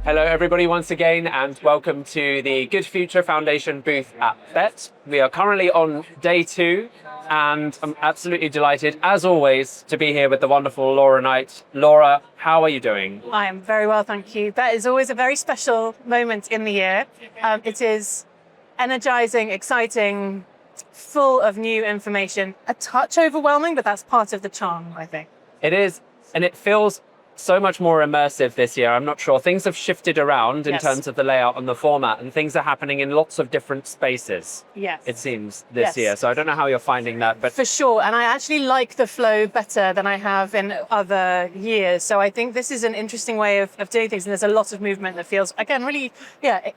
Hello everybody once again, and welcome to the Good Future Foundation booth at BETT. We are currently on day 2 and I'm absolutely delighted, as always, to be here with the wonderful Laura Knight. Laura, how are you doing? I am very well, thank you. BETT is always a very special moment in the year. It is energizing, exciting, full of new information, a touch overwhelming, but that's part of the charm, I think. It is, and it feels so much more immersive this year. I'm not sure. Things have shifted around in terms of the layout and the format, and things are happening in lots of different spaces, it seems, this year. So I don't know how you're finding that. But for sure, and I actually like the flow better than I have in other years. So I think this is an interesting way of doing things, and there's a lot of movement that feels, again, really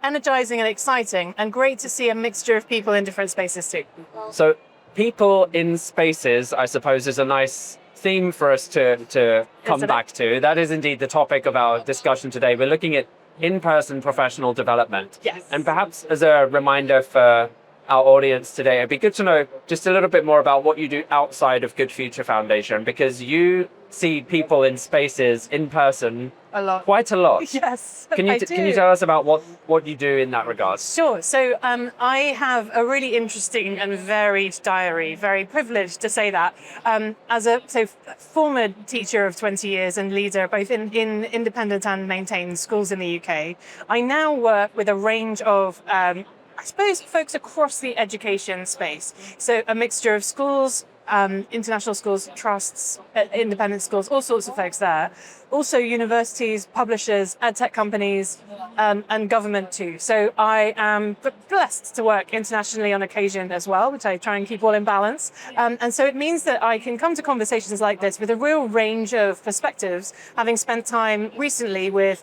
energizing and exciting, and great to see a mixture of people in different spaces too. So people in spaces, I suppose, is a nice theme for us to come back to. That is indeed the topic of our discussion today. We're looking at in-person professional development. Yes. And perhaps as a reminder for our audience today, it'd be good to know just a little bit more about what you do outside of Good Future Foundation, because you see people in spaces in person quite a lot. Yes, Can you tell us about what you do in that regard? Sure. So I have a really interesting and varied diary, very privileged to say that. As a former teacher of 20 years and leader both in independent and maintained schools in the UK, I now work with a range of I suppose folks across the education space. So a mixture of schools, international schools, trusts, independent schools, all sorts of folks there. Also universities, publishers, ed tech companies, and government too. So I am blessed to work internationally on occasion as well, which I try and keep all in balance. And so it means that I can come to conversations like this with a real range of perspectives, having spent time recently with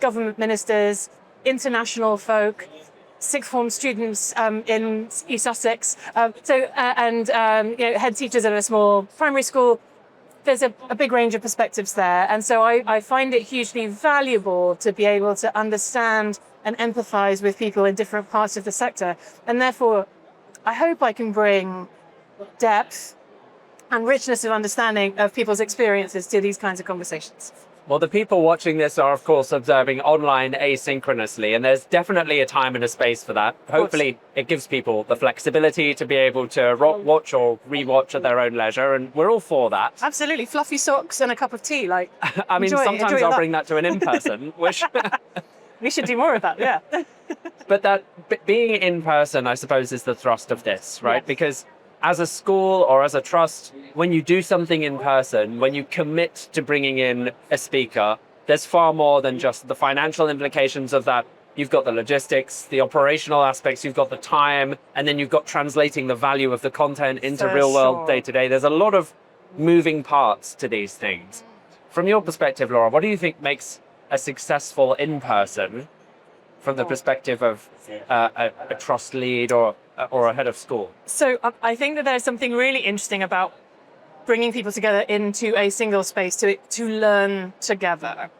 government ministers, international folk, sixth form students in East Sussex, and head teachers at a small primary school. There's a big range of perspectives there. And so I find it hugely valuable to be able to understand and empathize with people in different parts of the sector. And therefore, I hope I can bring depth and richness of understanding of people's experiences to these kinds of conversations. Well, the people watching this are, of course, observing online asynchronously, and there's definitely a time and a space for that. Hopefully, it gives people the flexibility to be able to watch or rewatch at their own leisure, and we're all for that. Absolutely. Fluffy socks and a cup of tea. I mean, sometimes I'll bring that to an in-person, which... We should do more of that, yeah. But being in person, I suppose, is the thrust of this, right? Yes. Because as a school or as a trust, when you do something in person, when you commit to bringing in a speaker, there's far more than just the financial implications of that. You've got the logistics, the operational aspects, you've got the time, and then you've got translating the value of the content into real world day to day. There's a lot of moving parts to these things. From your perspective, Laura, what do you think makes a successful in-person from the perspective of a trust lead or a head of school? So I think that there's something really interesting about bringing people together into a single space to learn together.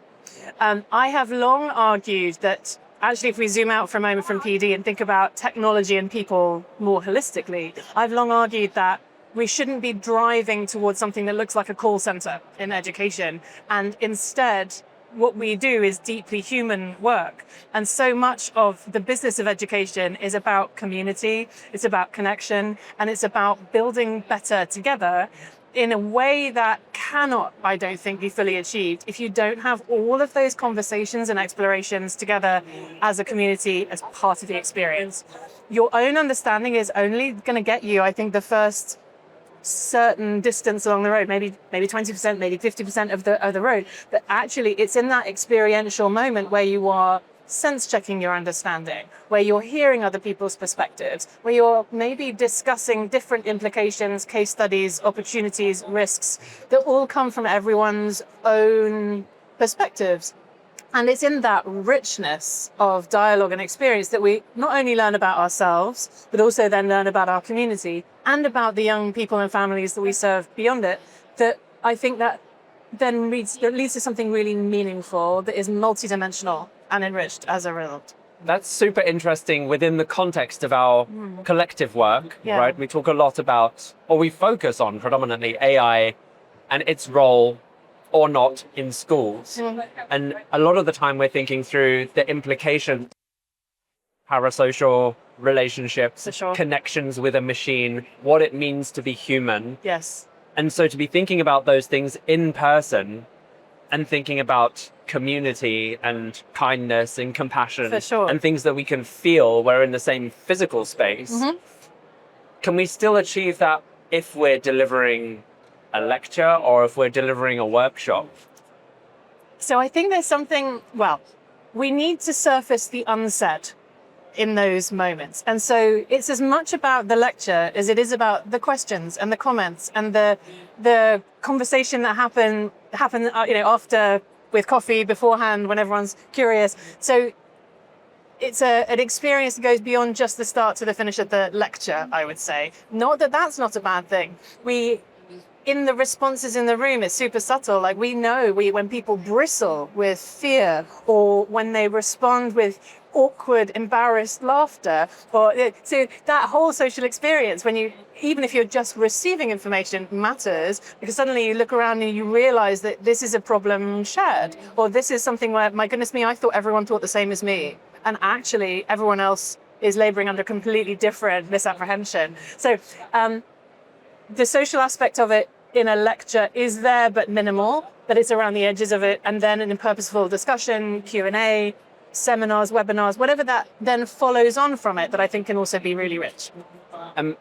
I have long argued that actually, if we zoom out for a moment from PD and think about technology and people more holistically, I've long argued that we shouldn't be driving towards something that looks like a call center in education, and instead what we do is deeply human work. And so much of the business of education is about community, it's about connection, and it's about building better together in a way that cannot, I don't think, be fully achieved if you don't have all of those conversations and explorations together as a community, as part of the experience. Your own understanding is only going to get you, I think, the first certain distance along the road, maybe 20%, maybe 50% of the road. But actually, it's in that experiential moment where you are sense checking your understanding, where you're hearing other people's perspectives, where you're maybe discussing different implications, case studies, opportunities, risks that all come from everyone's own perspectives. And it's in that richness of dialogue and experience that we not only learn about ourselves, but also then learn about our community and about the young people and families that we serve beyond it, that I think that then leads to something really meaningful that is multidimensional and enriched as a result. That's super interesting within the context of our collective work, right? We talk a lot about, or we focus on predominantly AI and its role or not in schools. And a lot of the time we're thinking through the implications, parasocial relationships, For sure. connections with a machine, what it means to be human. Yes. And so to be thinking about those things in person and thinking about community and kindness and compassion For sure. and things that we can feel, we're in the same physical space. Can we still achieve that if we're delivering a lecture or if we're delivering a workshop? So I think there's something, well, we need to surface the unsaid in those moments. And so it's as much about the lecture as it is about the questions and the comments and the conversation that happen after, with coffee, beforehand, when everyone's curious. So it's an experience that goes beyond just the start to the finish of the lecture, I would say. Not that that's not a bad thing. In the responses in the room, it's super subtle. Like we know when people bristle with fear or when they respond with awkward, embarrassed laughter, so that whole social experience, even if you're just receiving information, matters, because suddenly you look around and you realize that this is a problem shared, or this is something where, my goodness me, I thought everyone thought the same as me. And actually everyone else is laboring under completely different misapprehension. So the social aspect of it in a lecture is there, but minimal, but it's around the edges of it. And then in a purposeful discussion, Q&A, seminars, webinars, whatever that then follows on from it, that I think can also be really rich.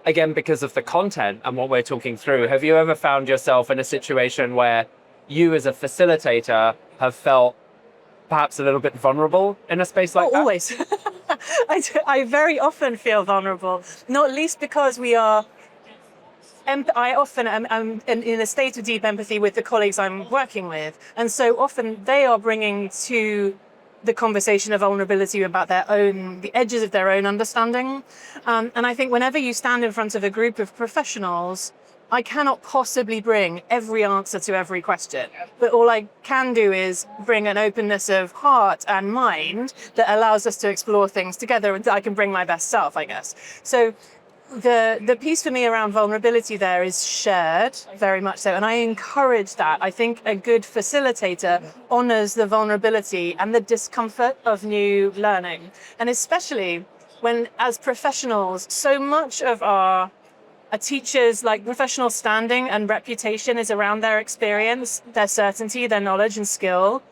Again, because of the content and what we're talking through, have you ever found yourself in a situation where you as a facilitator have felt perhaps a little bit vulnerable in a space like that? Always. I very often feel vulnerable, not least because I often am in a state of deep empathy with the colleagues I'm working with. And so often they are bringing to the conversation of vulnerability about the edges of their own understanding. And I think whenever you stand in front of a group of professionals, I cannot possibly bring every answer to every question. But all I can do is bring an openness of heart and mind that allows us to explore things together, and I can bring my best self, I guess. So the piece for me around vulnerability there is shared, very much so, and I encourage that. I think a good facilitator honors the vulnerability and the discomfort of new learning, and especially when, as professionals, so much of a teacher's professional standing and reputation is around their experience, their certainty, their knowledge and skill.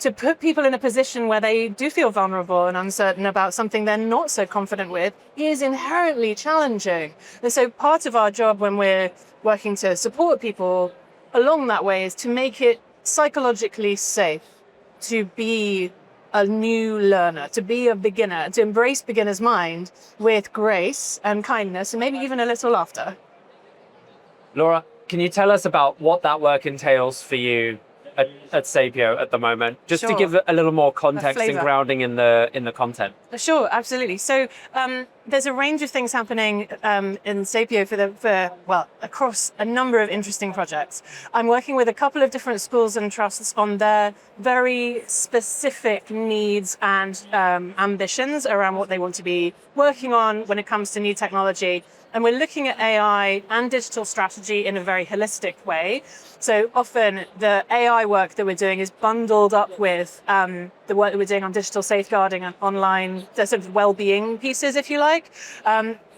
To put people in a position where they do feel vulnerable and uncertain about something they're not so confident with is inherently challenging. And so part of our job when we're working to support people along that way is to make it psychologically safe to be a new learner, to be a beginner, to embrace beginner's mind with grace and kindness and maybe even a little laughter. Laura, can you tell us about what that work entails for you at Sapio at the moment, just Sure. to give a little more context and grounding in the content? Sure, absolutely. So there's a range of things happening in Sapio across a number of interesting projects. I'm working with a couple of different schools and trusts on their very specific needs and ambitions around what they want to be working on when it comes to new technology. And we're looking at AI and digital strategy in a very holistic way. So often the AI work that we're doing is bundled up with the work that we're doing on digital safeguarding and online, the sort of well-being pieces, if you like,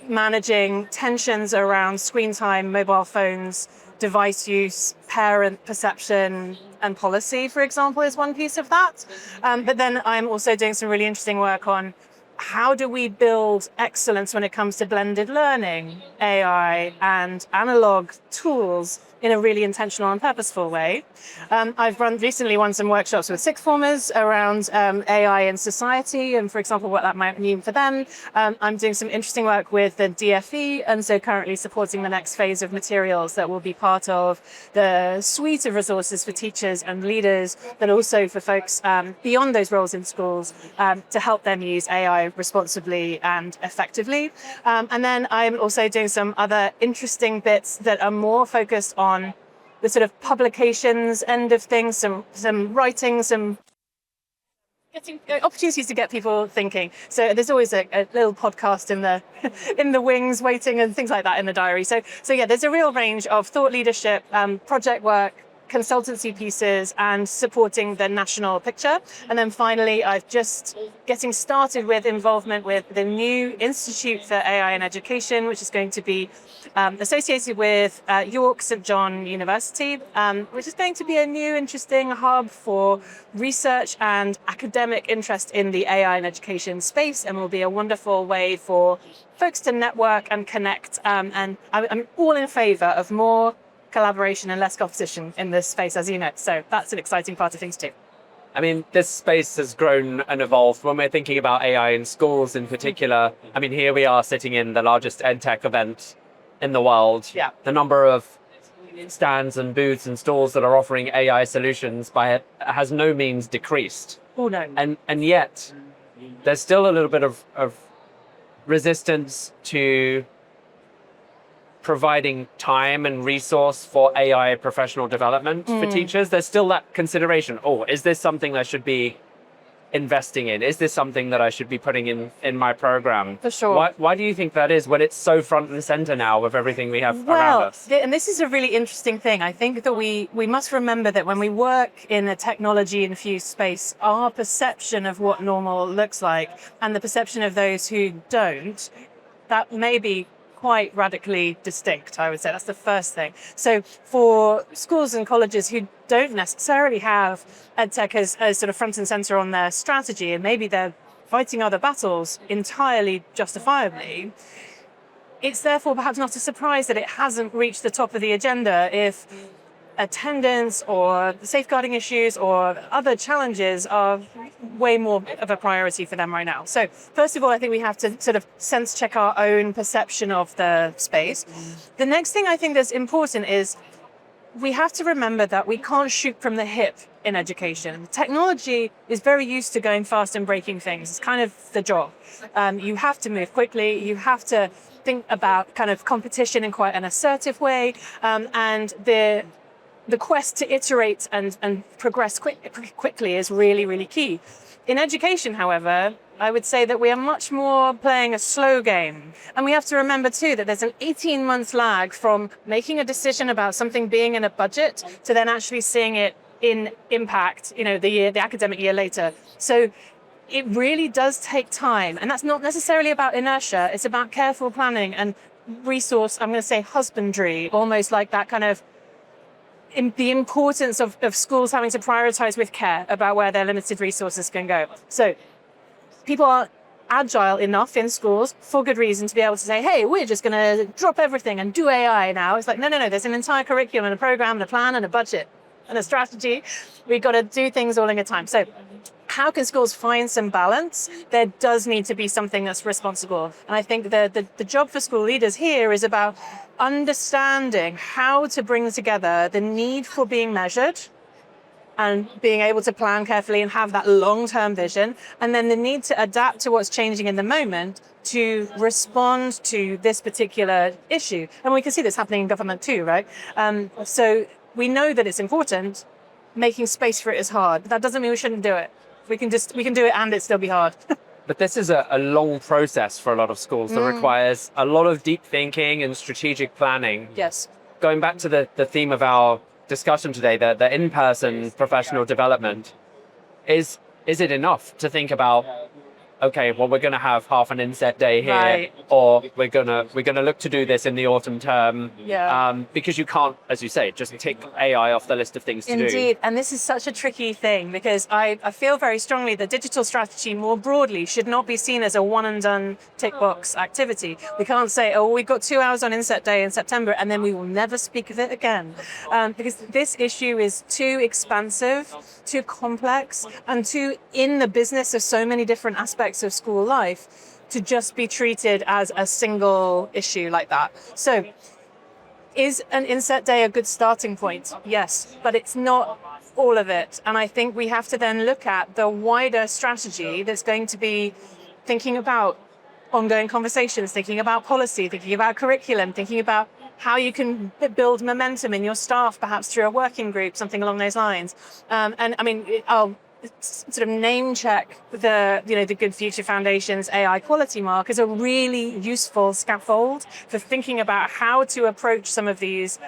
managing tensions around screen time, mobile phones, device use, parent perception and policy, for example, is one piece of that. But then I'm also doing some really interesting work on how do we build excellence when it comes to blended learning, AI, and analog tools in a really intentional and purposeful way. I've recently run some workshops with sixth formers around AI in society and, for example, what that might mean for them. I'm doing some interesting work with the DFE, and so currently supporting the next phase of materials that will be part of the suite of resources for teachers and leaders, but also for folks beyond those roles in schools to help them use AI responsibly and effectively. And then I'm also doing some other interesting bits that are more focused on the sort of publications end of things, some writing, some getting opportunities to get people thinking. So there's always a little podcast in the in the wings waiting and things like that in the diary. So yeah, there's a real range of thought leadership, project work, consultancy pieces and supporting the national picture. And then finally, I've just getting started with involvement with the new Institute for AI in Education, which is going to be associated with York St John University, which is going to be a new interesting hub for research and academic interest in the AI in education space, and will be a wonderful way for folks to network and connect. And I'm all in favor of more collaboration and less competition in this space, as you know. So that's an exciting part of things too. I mean, this space has grown and evolved. When we're thinking about AI in schools in particular, I mean, here we are sitting in the largest EdTech event in the world. Yeah. The number of stands and booths and stalls that are offering AI solutions has no means decreased. Oh, no. And yet, there's still a little bit of resistance to providing time and resource for AI professional development for teachers. There's still that consideration. Oh, is this something I should be investing in? Is this something that I should be putting in my program? For sure. Why do you think that is when it's so front and center now with everything we have around us? And this is a really interesting thing. I think that we must remember that when we work in a technology-infused space, our perception of what normal looks like and the perception of those who don't, that may be quite radically distinct, I would say. That's the first thing. So for schools and colleges who don't necessarily have EdTech as sort of front and center on their strategy, and maybe they're fighting other battles entirely justifiably, it's therefore perhaps not a surprise that it hasn't reached the top of the agenda if attendance or safeguarding issues or other challenges are way more of a priority for them right now. So first of all, I think we have to sort of sense check our own perception of the space. The next thing I think that's important is we have to remember that we can't shoot from the hip in education. Technology is very used to going fast and breaking things. It's kind of the job. You have to move quickly. You have to think about kind of competition in quite an assertive way. And the quest to iterate and progress quickly is really, really key. In education, however, I would say that we are much more playing a slow game. And we have to remember too that there's an 18-month lag from making a decision about something being in a budget to then actually seeing it in impact, the academic year later. So it really does take time. And that's not necessarily about inertia. It's about careful planning and resource, I'm going to say husbandry, almost like that kind of the importance of schools having to prioritize with care about where their limited resources can go. So people are agile enough in schools for good reason to be able to say, hey, we're just going to drop everything and do AI now. It's like, no, there's an entire curriculum and a program and a plan and a budget and a strategy. We've got to do things all in a time. So how can schools find some balance? There does need to be something that's responsible. And I think the job for school leaders here is about understanding how to bring together the need for being measured and being able to plan carefully and have that long-term vision, and then the need to adapt to what's changing in the moment to respond to this particular issue. And we can see this happening in government too, right? So we know that it's important. Making space for it is hard, but that doesn't mean we shouldn't do it. We can do it and it still be hard. But this is a long process for a lot of schools that requires a lot of deep thinking and strategic planning. Yes. Going back to the theme of our discussion today, the in-person professional development, is it enough to think about, okay, well, we're going to have half an inset day here, right, or we're gonna look to do this in the autumn term, because you can't, as you say, just tick AI off the list of things to do. Indeed, and this is such a tricky thing because I feel very strongly that digital strategy more broadly should not be seen as a one and done tick box activity. We can't say, oh, we've got 2 hours on inset day in September and then we will never speak of it again, because this issue is too expansive, too complex, and too in the business of so many different aspects of school life to just be treated as a single issue like that. So is an inset day a good starting point? Yes, but it's not all of it. And I think we have to then look at the wider strategy that's going to be thinking about ongoing conversations, thinking about policy, thinking about curriculum, thinking about how you can build momentum in your staff, perhaps through a working group, something along those lines. And I mean, I'll sort of name check the Good Future Foundation's AI quality mark as a really useful scaffold for thinking about how to approach some of these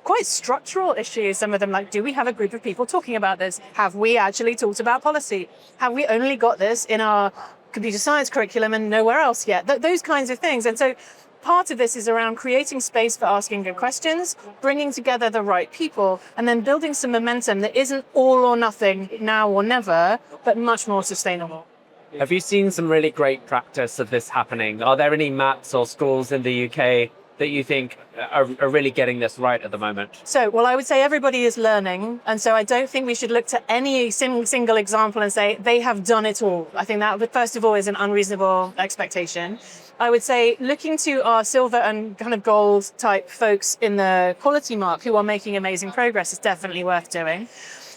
quite structural issues. Some of them, like, do we have a group of people talking about this? Have we actually talked about policy? Have we only got this in our computer science curriculum and nowhere else yet? Those kinds of things. And so part of this is around creating space for asking good questions, bringing together the right people, and then building some momentum that isn't all or nothing, now or never, but much more sustainable. Have you seen some really great practice of this happening? Are there any maps or schools in the UK that you think are really getting this right at the moment? So, well, I would say everybody is learning. And so I don't think we should look to any single example and say they have done it all. I think that, first of all, is an unreasonable expectation. I would say looking to our silver and kind of gold type folks in the quality mark who are making amazing progress is definitely worth doing.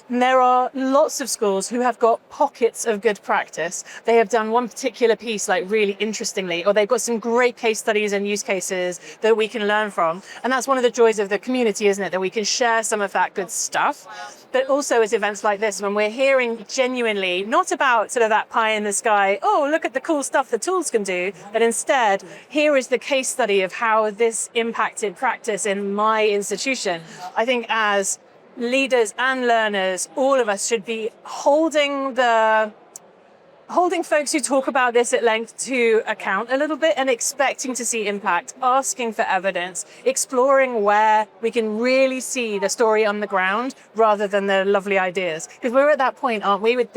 And there are lots of schools who have got pockets of good practice. They have done one particular piece like really interestingly, or they've got some great case studies and use cases that we can learn from. And that's one of the joys of the community, isn't it? That we can share some of that good stuff. But also at events like this, when we're hearing genuinely, not about sort of that pie in the sky, oh, look at the cool stuff the tools can do, but instead, here is the case study of how this impacted practice in my institution. I think as leaders and learners, all of us should be holding folks who talk about this at length to account a little bit and expecting to see impact, asking for evidence, exploring where we can really see the story on the ground rather than the lovely ideas. Because we're at that point, aren't we, with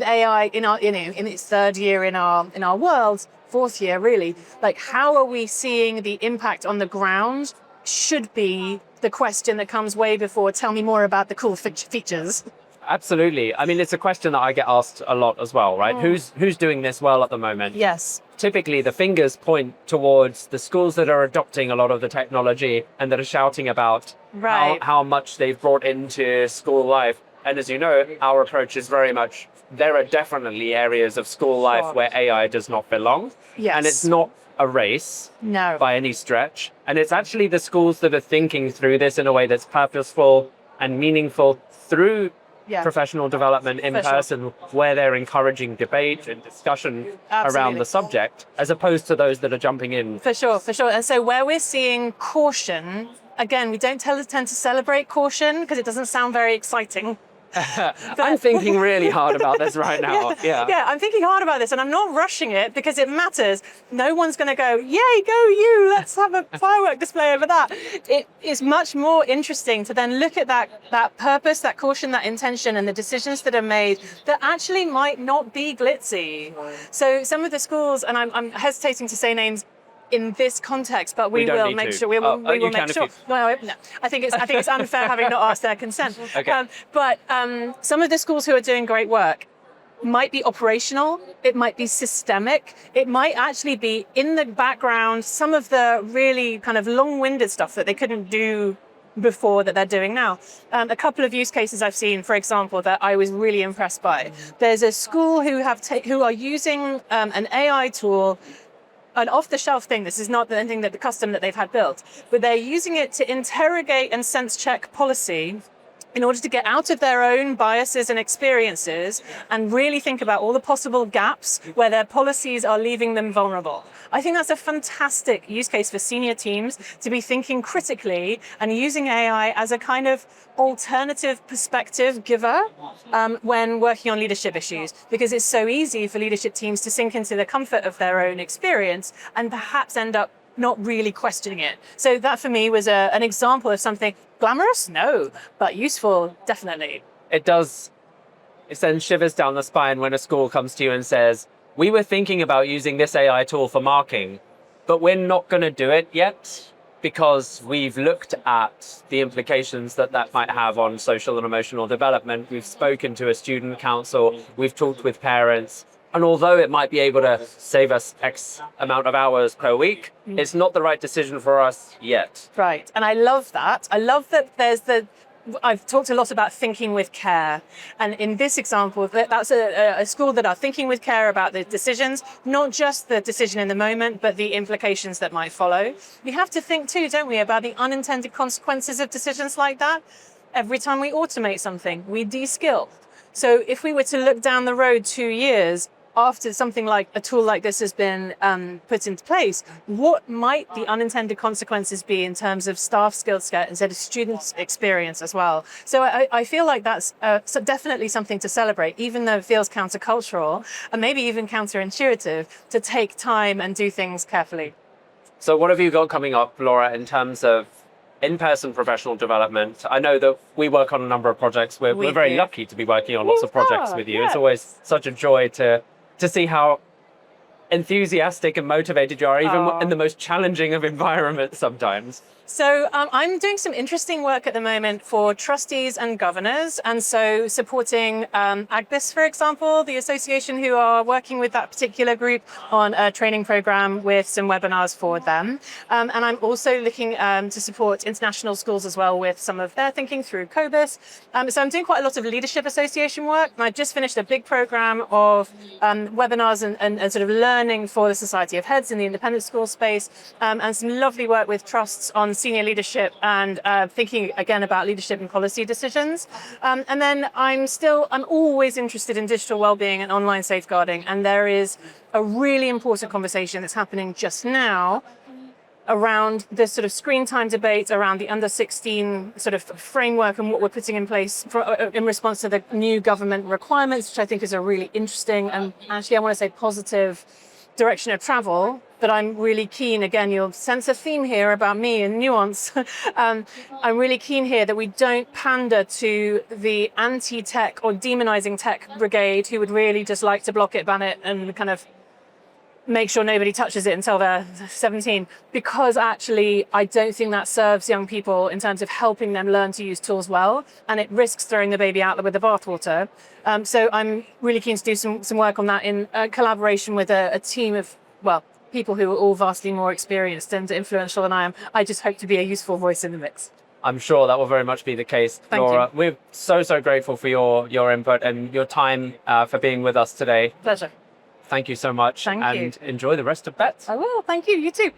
AI in our, in its third year in our world, fourth year really. Like, how are we seeing the impact on the ground should be the question that comes way before, tell me more about the cool features. Absolutely. I mean, it's a question that I get asked a lot as well, right? Who's doing this well at the moment? Yes. Typically, the fingers point towards the schools that are adopting a lot of the technology and that are shouting about how much they've brought into school life. And as you know, our approach is very much, there are definitely areas of school life where AI does not belong. Yes. And it's not a race by any stretch. And it's actually the schools that are thinking through this in a way that's purposeful and meaningful through professional development in person, where they're encouraging debate and discussion around the subject, as opposed to those that are jumping in. For sure. And so where we're seeing caution, again, we don't tend to celebrate caution because it doesn't sound very exciting. I'm thinking really hard about this right now. Yeah, I'm thinking hard about this and I'm not rushing it because it matters. No one's going to go, yay, go you, let's have a firework display over that. It is much more interesting to then look at that purpose, that caution, that intention and the decisions that are made that actually might not be glitzy. So some of the schools, and I'm hesitating to say names in this context, but we will make sure. We will make sure. No, I think it's unfair having not asked their consent. Okay. But some of the schools who are doing great work might be operational. It might be systemic. It might actually be in the background. Some of the really kind of long-winded stuff that they couldn't do before that they're doing now. A couple of use cases I've seen, for example, that I was really impressed by. There's a school who are using an AI tool, an off-the-shelf thing. This is not anything that the custom that they've had built, but they're using it to interrogate and sense check policy in order to get out of their own biases and experiences and really think about all the possible gaps where their policies are leaving them vulnerable. I think that's a fantastic use case for senior teams to be thinking critically and using AI as a kind of alternative perspective giver when working on leadership issues, because it's so easy for leadership teams to sink into the comfort of their own experience and perhaps end up not really questioning it. So that for me was an example of something glamorous, no, but useful, definitely. It sends shivers down the spine when a school comes to you and says, we were thinking about using this AI tool for marking, but we're not going to do it yet because we've looked at the implications that might have on social and emotional development. We've spoken to a student council, we've talked with parents, and although it might be able to save us X amount of hours per week, it's not the right decision for us yet. Right. And I love that. I love that I've talked a lot about thinking with care. And in this example, that's a school that are thinking with care about the decisions, not just the decision in the moment, but the implications that might follow. We have to think too, don't we, about the unintended consequences of decisions like that. Every time we automate something, we de-skill. So if we were to look down the road 2 years, after something like a tool like this has been put into place, what might the unintended consequences be in terms of staff skill set instead of students' experience as well? So I feel like that's definitely something to celebrate, even though it feels countercultural and maybe even counterintuitive, to take time and do things carefully. So what have you got coming up, Laura, in terms of in-person professional development? I know that we work on a number of projects. We're very lucky to be working on lots of projects with you. Yes. It's always such a joy to see how enthusiastic and motivated you are, even in the most challenging of environments sometimes. So I'm doing some interesting work at the moment for trustees and governors, and so supporting AGBIS, for example, the association, who are working with that particular group on a training program with some webinars for them. And I'm also looking to support international schools as well with some of their thinking through COBIS. So I'm doing quite a lot of leadership association work, and I've just finished a big program of webinars and sort of learning for the Society of Heads in the independent school space, and some lovely work with trusts on senior leadership and thinking again about leadership and policy decisions. And then I'm always interested in digital wellbeing and online safeguarding. And there is a really important conversation that's happening just now around this sort of screen time debate around the under 16 sort of framework and what we're putting in place in response to the new government requirements, which I think is a really interesting and actually, I want to say, positive direction of travel. But I'm really keen, again, you'll sense a theme here about me and nuance. I'm really keen here that we don't pander to the anti-tech or demonizing tech brigade who would really just like to block it, ban it, and kind of make sure nobody touches it until they're 17, because actually I don't think that serves young people in terms of helping them learn to use tools well, and it risks throwing the baby out with the bathwater. So I'm really keen to do some work on that in collaboration with a team of, well, people who are all vastly more experienced and influential than I am. I just hope to be a useful voice in the mix. I'm sure that will very much be the case, Thank Laura. you. We're so grateful for your input and your time for being with us today. Pleasure. Thank you so much. Thank you. And enjoy the rest of BETT. I will. Thank you. You too.